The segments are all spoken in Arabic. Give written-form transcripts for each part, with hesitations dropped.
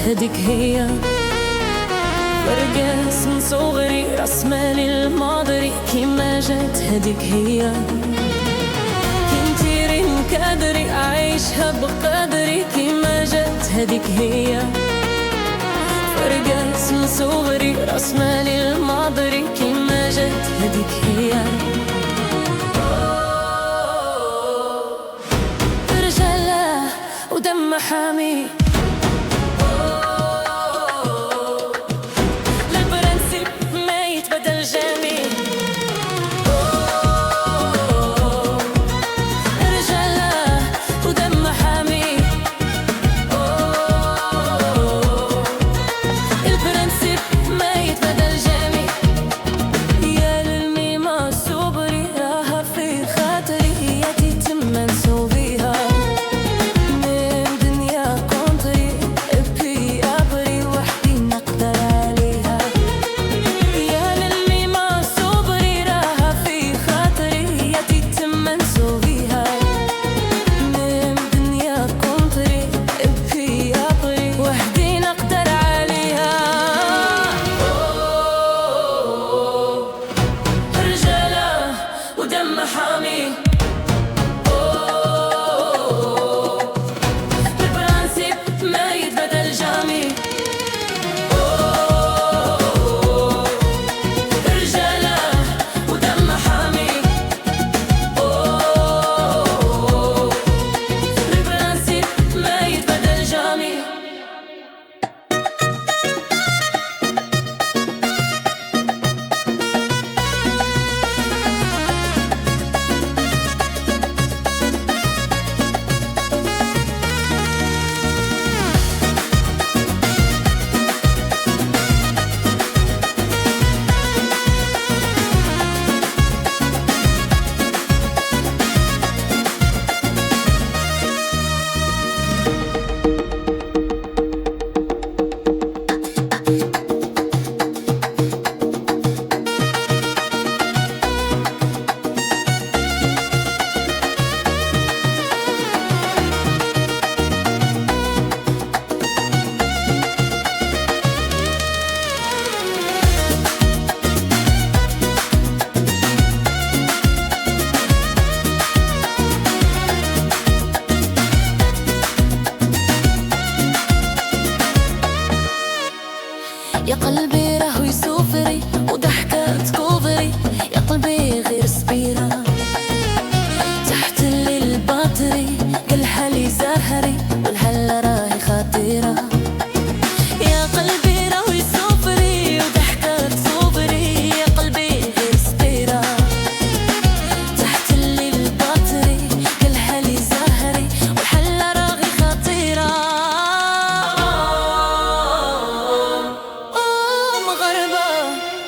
هديك هي. برقص من صغري راس مالي الماضري كيما جات هديك هي. كنتيري مكادري أعيشها بقدري كيما جات هديك هي. برقص من صغري راس مالي الماضري كيما جات هديك هي. رجالة ودم حامي يا قلبي راهو يسوفري وضحكات كوفري، يا قلبي غير سبيرة تحت الليل باطري، كل حالي زهري والهلا راهي خطيرة. يا قلبي راهو يسوفري وضحكات كوفري، يا قلبي غير سبيرة تحت الليل باطري، كل حالي زهري والهلا راهي خطيرة.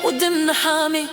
ودمنا حامي